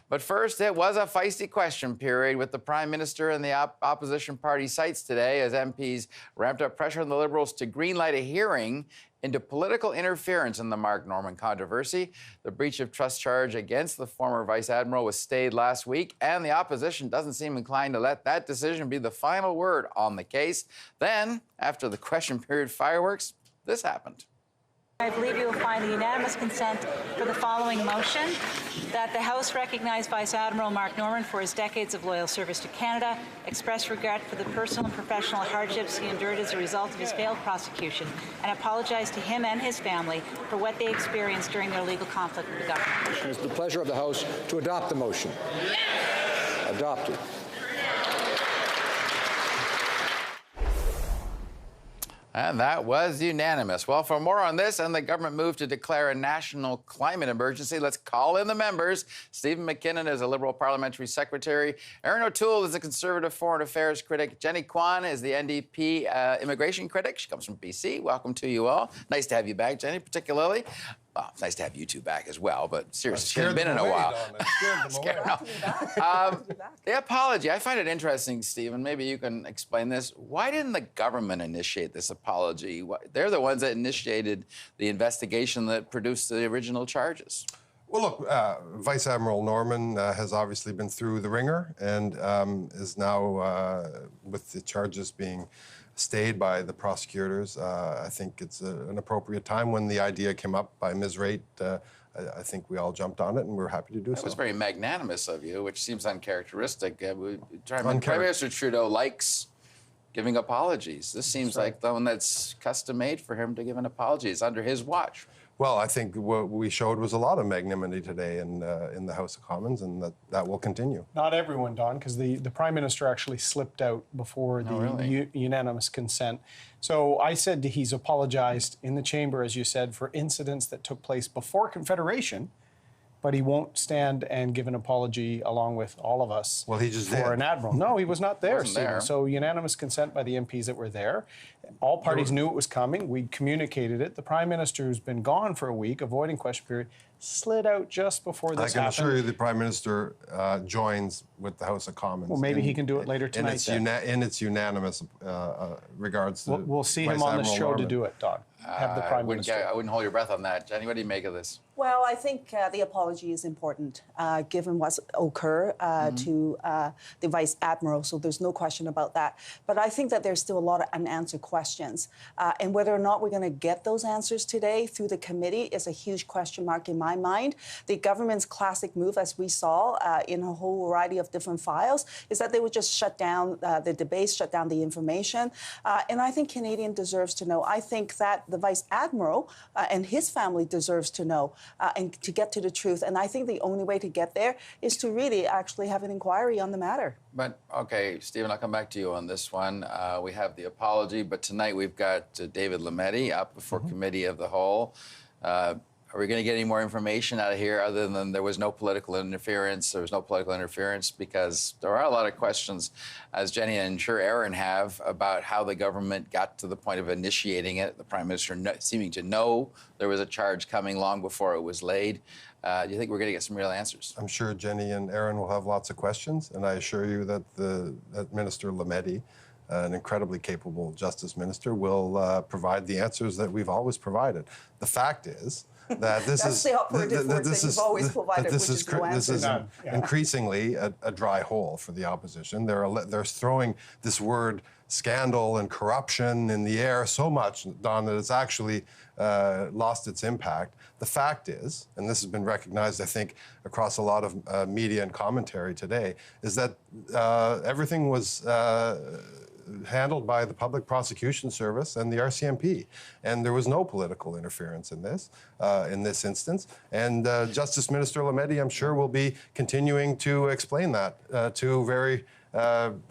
But first, it was a feisty question period with the Prime Minister and the opposition party sites today as MPs ramped up pressure on the Liberals to greenlight a hearing into political interference in the Mark Norman controversy. The breach of trust charge against the former Vice-Admiral was stayed last week, and the opposition doesn't seem inclined to let that decision be the final word on the case. Then, after the question period fireworks, this happened. I believe you will find the unanimous consent for the following motion, that the House recognize Vice-Admiral Mark Norman for his decades of loyal service to Canada, express regret for the personal and professional hardships he endured as a result of his failed prosecution, and apologize to him and his family for what they experienced during their legal conflict with the government. It is the pleasure of the House to adopt the motion. Adopted. And that was unanimous. Well, for more on this and the government move to declare a national climate emergency, let's call in the members. Stephen McKinnon is a Liberal Parliamentary Secretary. Erin O'Toole is a Conservative Foreign Affairs critic. Jenny Kwan is the NDP immigration critic. She comes from BC. Welcome to you all. Nice to have you back, Jenny, particularly. Well, it's nice to have you two back as well, but seriously, she hasn't been in a while. The apology, I find it interesting, Stephen. Maybe you can explain this. Why didn't the government initiate this apology? They're the ones that initiated the investigation that produced the original charges. Well, look, Vice-Admiral Norman has obviously been through the ringer and is now, with the charges being stayed by the prosecutors. I think it's an appropriate time. When the idea came up by Ms. Raitt, I think we all jumped on it, and we're happy to do so. It was very magnanimous of you, which seems uncharacteristic. Prime Minister Trudeau likes giving apologies. This seems like the one that's custom-made for him to give an apology. It's under his watch. Well, I think what we showed was a lot of magnanimity today in the House of Commons, and that will continue. Not everyone, Don, because the Prime Minister actually slipped out before the unanimous consent. So I said he's apologized in the chamber, as you said, for incidents that took place before Confederation, but he won't stand and give an apology along with all of us for an admiral. No, he was not there, Stephen. So unanimous consent by the MPs that were there. All parties knew it was coming. We communicated it. The Prime Minister, who's been gone for a week, avoiding question period, slid out just before this happened. I can assure you the Prime Minister joins with the House of Commons. Well, maybe he can do it later tonight. In its unanimous regards to we'll see him on the show to do it, Don. Have the Prime Minister. I wouldn't hold your breath on that. Jenny, what do you make of this? Well, I think the apology is important, given what's occurred to the Vice-Admiral, so there's no question about that. But I think that there's still a lot of unanswered questions. And whether or not we're going to get those answers today through the committee is a huge question mark in my mind. The government's classic move, as we saw in a whole variety of different files, is that they would just shut down the debate, shut down the information. And I think Canadian deserves to know. I think that the Vice-Admiral and his family deserves to know and to get to the truth. And I think the only way to get there is to really actually have an inquiry on the matter. But, okay, Stephen, I'll come back to you on this one. We have the apology, but tonight we've got David Lametti up before Committee of the Whole. Are we going to get any more information out of here other than there was no political interference? There was no political interference because there are a lot of questions, as Jenny and sure Erin have, about how the government got to the point of initiating it. The Prime Minister seeming to know there was a charge coming long before it was laid. Do you think we're going to get some real answers? I'm sure Jenny and Erin will have lots of questions, and I assure you that Minister Lametti, an incredibly capable Justice Minister, will provide the answers that we've always provided. The fact is that this is increasingly a dry hole for the opposition. They're throwing this word scandal and corruption in the air so much, Don, that it's actually lost its impact. The fact is, and this has been recognized, I think, across a lot of media and commentary today, is that everything was handled by the Public Prosecution Service and the RCMP. And there was no political interference in this instance. And Justice Minister Lametti, I'm sure, will be continuing to explain that to very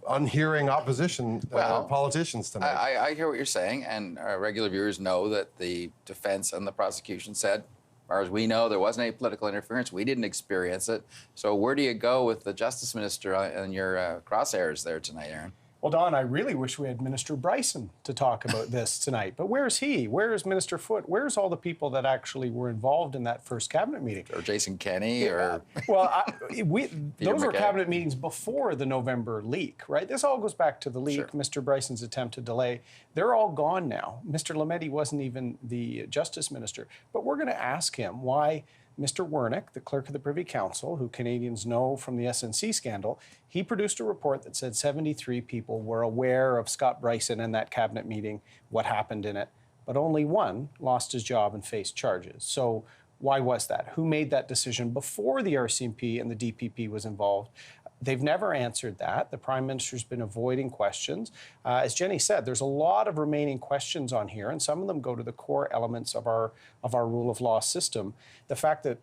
unhearing opposition politicians tonight. I hear what you're saying, and our regular viewers know that the defense and the prosecution said, as far as we know, there wasn't any political interference. We didn't experience it. So where do you go with the Justice Minister and your crosshairs there tonight, Erin? Well, Don, I really wish we had Minister Bryson to talk about this tonight. But where's he? Where's Minister Foote? Where's all the people that actually were involved in that first cabinet meeting? Or Jason Kenney, or... Well, those were McKay. cabinet meetings before the November leak, right? This all goes back to the leak, Sure. Mr. Bryson's attempt to delay. They're all gone now. Mr. Lametti wasn't even the Justice Minister. But we're going to ask him why Mr. Wernick, the clerk of the Privy Council, who Canadians know from the SNC scandal, he produced a report that said 73 people were aware of Scott Bryson and that cabinet meeting, what happened in it, but only one lost his job and faced charges. So why was that? Who made that decision before the RCMP and the DPP was involved? They've never answered that. The Prime Minister's been avoiding questions. As Jenny said, there's a lot of remaining questions on here, and some of them go to the core elements of our rule of law system. The fact that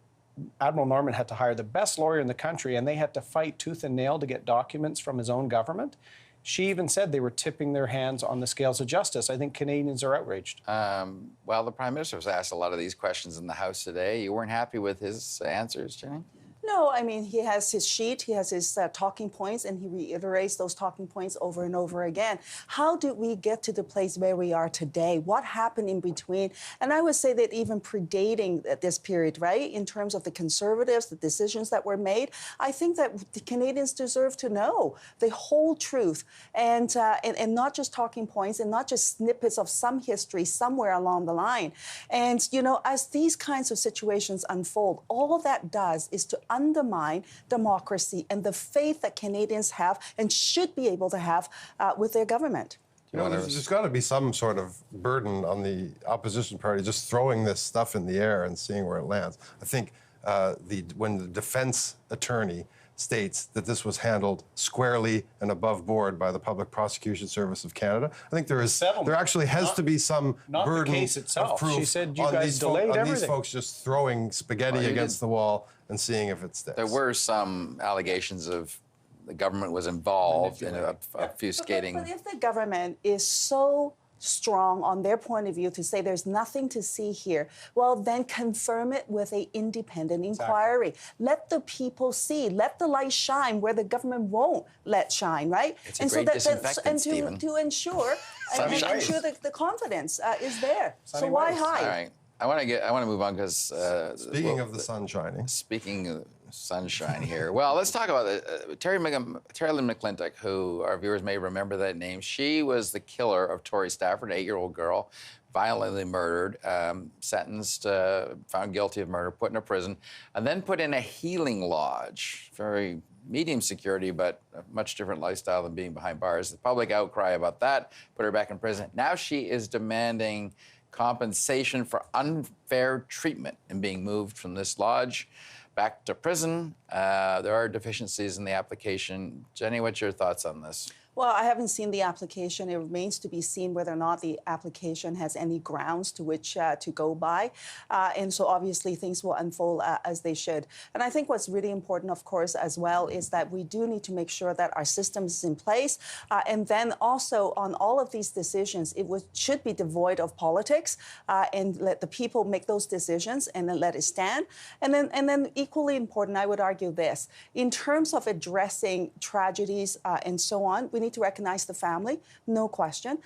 Admiral Norman had to hire the best lawyer in the country, and they had to fight tooth and nail to get documents from his own government. She even said they were tipping their hands on the scales of justice. I think Canadians are outraged. Well, the Prime Minister was asked a lot of these questions in the House today. You weren't happy with his answers, Jenny? No, I mean, he has his sheet, he has his talking points, and he reiterates those talking points over and over again. How did we get to the place where we are today? What happened in between? And I would say that even predating this period, right, in terms of the Conservatives, the decisions that were made, I think that the Canadians deserve to know the whole truth and not just talking points and not just snippets of some history somewhere along the line. And, you know, as these kinds of situations unfold, all that does is to undermine democracy and the faith that Canadians have and should be able to have with their government. You know, there's got to be some sort of burden on the opposition party just throwing this stuff in the air and seeing where it lands. I think when the defense attorney states that this was handled squarely and above board by the Public Prosecution Service of Canada, I think there actually has to be some burden the case itself. of proof. She said you on guys these delayed everything. these folks just throwing spaghetti against the wall and seeing if it sticks. There were some allegations of the government was involved in obfuscating. But if the government is so strong on their point of view to say there's nothing to see here, well, then confirm it with an independent inquiry. Let the people see. Let the light shine where the government won't let shine, right? It's a great disinfectant, Stephen. To ensure that the confidence is there. So why hide? All right. I want to move on because Speaking of the sun shining. Speaking of sunshine here, well, let's talk about Terry Lynn McClintock, who our viewers may remember that name. She was the killer of Tori Stafford, an 8-year-old girl, violently murdered, sentenced, found guilty of murder, put in a prison, and then put in a healing lodge. Very medium security, but a much different lifestyle than being behind bars. The public outcry about that put her back in prison. Now she is demanding compensation for unfair treatment and being moved from this lodge back to prison. There are deficiencies in the application. Jenny, what's your thoughts on this? Well, I haven't seen the application. It remains to be seen whether or not the application has any grounds to which to go by. And so obviously things will unfold as they should. And I think what's really important, of course, as well, is that we do need to make sure that our system is in place. And then also on all of these decisions, should be devoid of politics and let the people make those decisions and then let it stand. And then equally important, I would argue this, in terms of addressing tragedies and so on, we need to recognize the family, no question.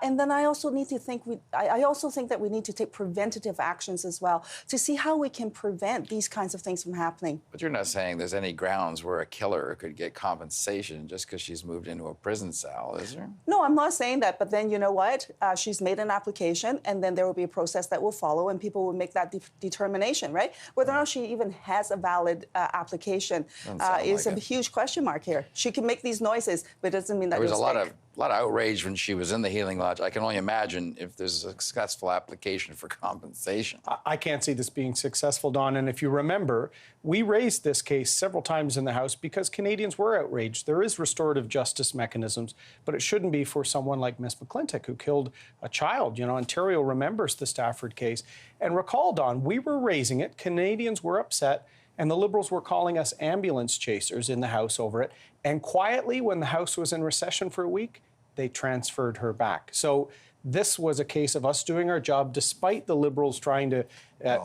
And then I also think that we need to take preventative actions as well to see how we can prevent these kinds of things from happening. But you're not saying there's any grounds where a killer could get compensation just because she's moved into a prison cell, is there? No, I'm not saying that. But then you know what? She's made an application, and then there will be a process that will follow, and people will make that determination, right? Whether or not she even has a valid application is a huge question mark here. She can make these noises, but it doesn't mean that there was a lot of outrage when she was in the healing lodge. I can only imagine if there's a successful application for compensation. I can't see this being successful, Don. And if you remember, we raised this case several times in the House because Canadians were outraged. There is restorative justice mechanisms, but it shouldn't be for someone like Ms. McClintock, who killed a child. You know, Ontario remembers the Stafford case. And recall, Don, we were raising it. Canadians were upset. And the Liberals were calling us ambulance chasers in the House over it. And quietly, when the House was in recession for a week, they transferred her back. So This was a case of us doing our job despite the Liberals trying to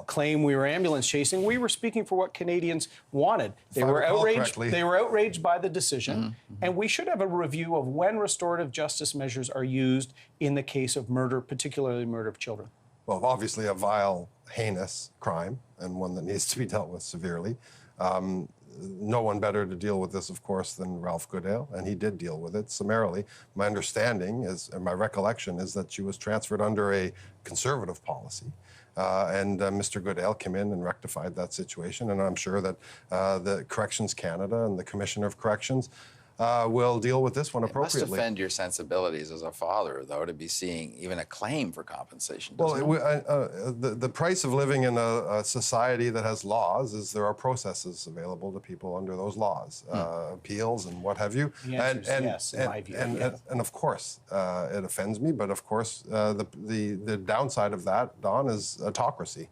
claim we were ambulance chasing. We were speaking for what Canadians wanted. They were outraged. They were outraged by the decision, and we should have a review of when restorative justice measures are used in the case of murder, particularly murder of children. Well, obviously a vile, heinous crime, and one that needs to be dealt with severely. No one better to deal with this, of course, than Ralph Goodale, and he did deal with it summarily. My understanding is, and my recollection is that she was transferred under a Conservative policy, and Mr. Goodale came in and rectified that situation, and I'm sure that the Corrections Canada and the Commissioner of Corrections will deal with this one appropriately. It must offend your sensibilities as a father, though, to be seeing even a claim for compensation. Well, the price of living in a society that has laws is there are processes available to people under those laws, appeals and what have you. Yes, in my view. And of course, it offends me, but of course, the downside of that, Don, is autocracy.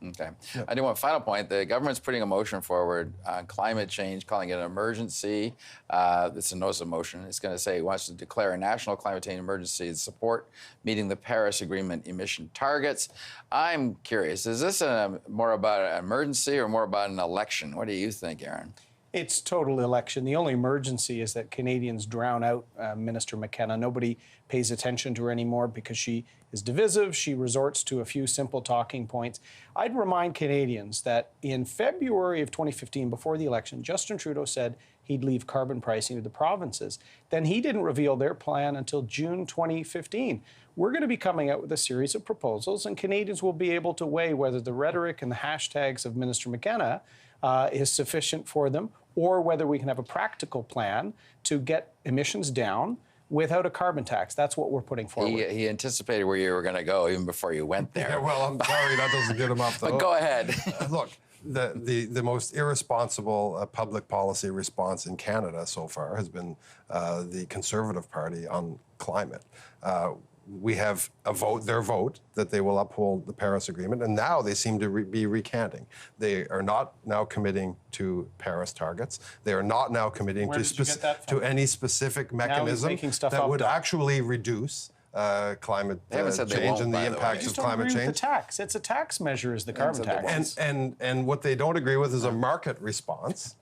Okay. Yeah. I do want a final point. The government's putting a motion forward on climate change, calling it an emergency. It's a notice of motion. It's going to say it wants to declare a national climate change emergency to support meeting the Paris Agreement emission targets. I'm curious, is this more about an emergency or more about an election? What do you think, Erin? It's total election. The only emergency is that Canadians drown out Minister McKenna. Nobody pays attention to her anymore because she is divisive. She resorts to a few simple talking points. I'd remind Canadians that in February of 2015, before the election, Justin Trudeau said he'd leave carbon pricing to the provinces. Then he didn't reveal their plan until June 2015. We're going to be coming out with a series of proposals, and Canadians will be able to weigh whether the rhetoric and the hashtags of Minister McKenna is sufficient for them, or whether we can have a practical plan to get emissions down without a carbon tax. That's what we're putting forward. He anticipated where you were going to go even before you went there. Yeah, well, I'm sorry, that doesn't get him off the hook. But go ahead. Look, the most irresponsible public policy response in Canada so far has been the Conservative Party on climate. We have their vote that they will uphold the Paris Agreement, and now they seem to be recanting. They are not now committing to Paris targets. They are not now committing to any specific mechanism that would actually reduce climate change and the impacts of climate change. The tax. It's a tax measure, is the carbon tax. And what they don't agree with is a market response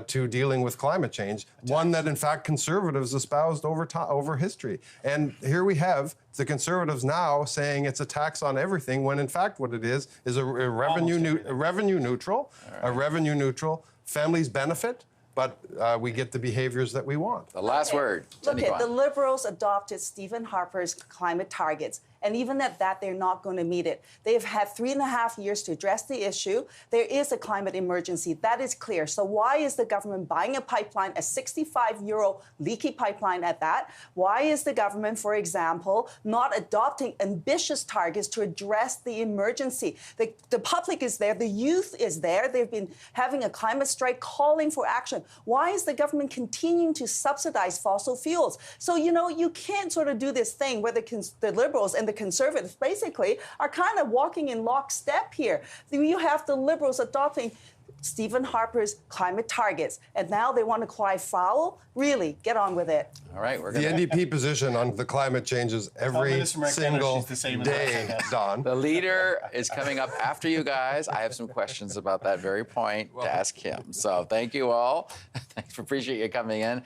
to dealing with climate change, one that in fact Conservatives espoused over history. And here we have the Conservatives now saying it's a tax on everything, when in fact what it is a revenue neutral, families benefit, but we get the behaviors that we want. The last word. Look, the Liberals adopted Stephen Harper's climate targets. And even at that, they're not going to meet it. They've had 3.5 years to address the issue. There is a climate emergency. That is clear. So why is the government buying a pipeline, a 65-year-old leaky pipeline at that? Why is the government, for example, not adopting ambitious targets to address the emergency? The public is there. The youth is there. They've been having a climate strike calling for action. Why is the government continuing to subsidize fossil fuels? So, you can't sort of do this thing where the Liberals and the Conservatives basically are kind of walking in lockstep here. You have the Liberals adopting Stephen Harper's climate targets, and now they want to cry foul? Really, get on with it. All right, the NDP position on the climate changes every single day, Don. The leader is coming up after you guys. I have some questions about that very point to ask him. So thank you all. Thanks, appreciate you coming in.